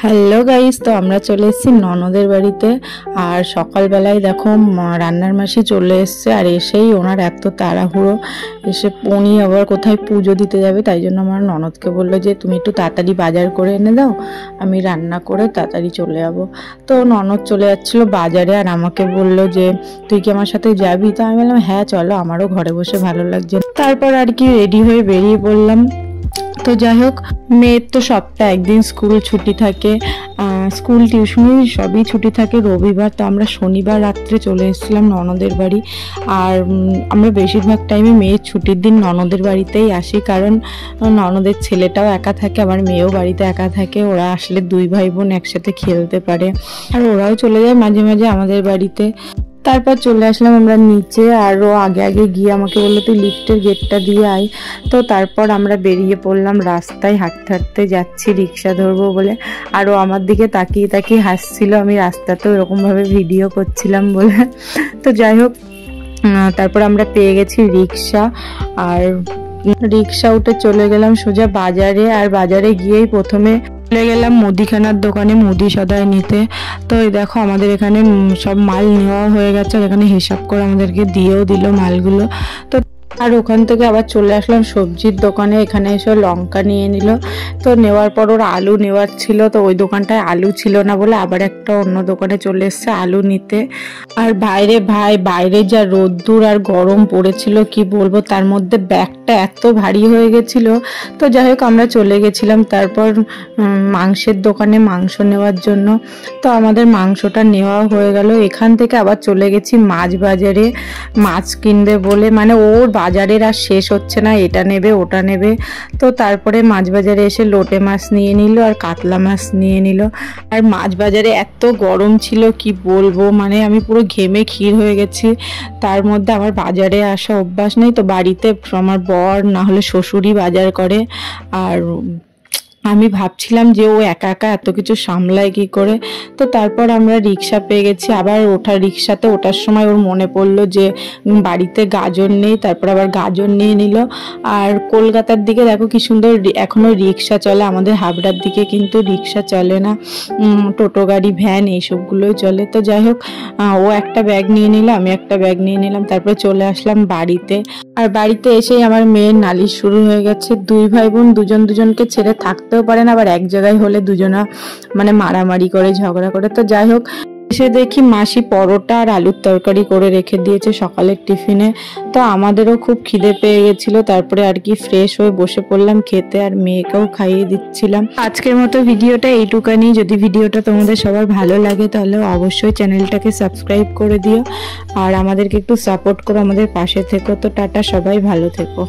Hello guys, তো আমরা চলে এসেছি ননদের বাড়িতে। আর সকালবেলায় দেখো রান্নার মাসি চলে এসছে, আর এসেই ওনার এত তাড়াহুড়ো, এসে উনি আবার কোথায় পুজো দিতে যাবে, তাই জন্য আমার ননদকে বললো যে তুমি একটু তাড়াতাড়ি বাজার করে এনে দাও, আমি রান্না করে তাড়াতাড়ি চলে যাবো। তো ননদ চলে যাচ্ছিলো বাজারে, আর আমাকে বললো যে তুই কি আমার সাথে যাবি? তো আমি বললাম হ্যাঁ চলো, আমারও ঘরে বসে ভালো লাগছে। তারপর আর কি রেডি হয়ে বেরিয়ে পড়লাম। তো যাই হোক, মেয়ের তো সপ্তাহে একদিন স্কুল ছুটি থাকে, স্কুল টিউশনি সবই ছুটি থাকে রবিবার। তো আমরা শনিবার রাত্রে চলে এসেছিলাম ননদের বাড়ি। আর আমরা বেশিরভাগ টাইমে মেয়ের ছুটির দিন ননদের বাড়িতেই আসি, কারণ ননদের ছেলেটাও একা থাকে, আমার মেয়েও বাড়িতে একা থাকে। ওরা আসলে দুই ভাই বোন একসাথে খেলতে পারে, আর ওরাও চলে যায় মাঝে মাঝে আমাদের বাড়িতে। তারপর চলে আসলাম আমরা নিচে, আরও আগে আগে গিয়ে আমাকে বললো তুই লিফটের গেটটা দিয়ে আয়। তো তারপর আমরা বেরিয়ে পড়লাম রাস্তায়, হাঁটতে হাঁটতে যাচ্ছি রিক্সা ধরবো বলে। আরও আমার দিকে তাকিয়ে তাকিয়ে হাসছিল, আমি রাস্তাতেও এরকমভাবে ভিডিও করছিলাম বলে। তো যাই হোক, তারপর আমরা পেয়ে গেছি রিক্সা, আর রিক্সা উঠে চলে গেলাম সোজা বাজারে। আর বাজারে গিয়েই প্রথমে চলে গেলাম মুদিখানার দোকানে মুদি সদাই নিতে। তো এই দেখো আমাদের এখানে সব মাল নেওয়া হয়ে গেছে, আর এখানে হিসাব করে আমাদেরকে দিয়েও দিল মালগুলো। তো আর ওখান থেকে আবার চলে আসলাম সবজির দোকানে, এখানে এসে লঙ্কা নিয়ে নিল। তো নেওয়ার পর ওর আলু নেওয়ার ছিল, তো ওই দোকানটায় আলু ছিল না বলে আবার একটা অন্য দোকানে চলে এসছে আলু নিতে। আর বাইরে যা রোদ্দুর আর গরম পড়েছিল কি বলবো, তার মধ্যে ব্যাগটা এত ভারী হয়ে গেছিল। তো যাই হোক আমরা চলে গেছিলাম তারপর মাংসের দোকানে মাংস নেওয়ার জন্য। তো আমাদের মাংসটা নেওয়া হয়ে গেল। এখান থেকে আবার চলে গেছি মাছ বাজারে মাছ কিনবে বলে, মানে ওর বাজারের আর শেষ হচ্ছে না, এটা নেবে ওটা নেবে। তো তারপরে মাছ বাজারে এসে লোটে মাছ নিয়ে নিল আর কাতলা মাছ নিয়ে নিল। আর মাছ বাজারে এত গরম ছিল কি বলবো, মানে আমি পুরো ঘেমে ক্ষীর হয়ে গেছি। তার মধ্যে আমার বাজারে আসা অভ্যাস নেই, তো বাড়িতে আমার বর না হলে শ্বশুরই বাজার করে। আর আমি ভাবছিলাম যে ও একা একা এত কিছু সামলায় কি করে। তো তারপর আমরা রিক্সা পেয়ে গেছি। আবার রিক্সাতে ওঠার সময় ওর মনে পড়লো যে বাড়িতে গাজর নেই, তারপর আবার গাজর নিয়ে নিল। আর কলকাতার দিকে দেখো কি সুন্দর এখনো রিক্সা চলে, আমাদের হাবড়ার দিকে কিন্তু রিক্সা চলে না, টোটো গাড়ি ভ্যান এইসবগুলোই চলে। তো যাই হোক, ও একটা ব্যাগ নিয়ে নিল, আমি একটা ব্যাগ নিয়ে নিলাম। তারপরে চলে আসলাম বাড়িতে। আর বাড়িতে এসেই আমার মেয়ের নালিশ শুরু হয়ে গেছে। দুই ভাই বোন দুজন দুজনকে ছেড়ে থাকতেও পারে না, আবার এক জায়গায় হলে দুজনা মানে মারামারি করে ঝগড়া করে। তো যাই হোক, এসে দেখি মাসি পরোটা আর আলুর তরকারি করে রেখে দিয়েছে সকালের টিফিনে। তো আমাদেরও খুব খিদে পেয়ে গেছিল, তারপরে আর কি ফ্রেশ হয়ে বসে পড়লাম খেতে, আর মেয়েকেও খাইয়ে দিচ্ছিলাম। আজকের মতো ভিডিওটা এইটুকানি। যদি ভিডিওটা তোমাদের সবার ভালো লাগে তাহলে অবশ্যই চ্যানেলটাকে সাবস্ক্রাইব করে দিও, আর আমাদেরকে একটু সাপোর্ট করো, আমাদের পাশে থেকো। তো টাটা, সবাই ভালো থেকো।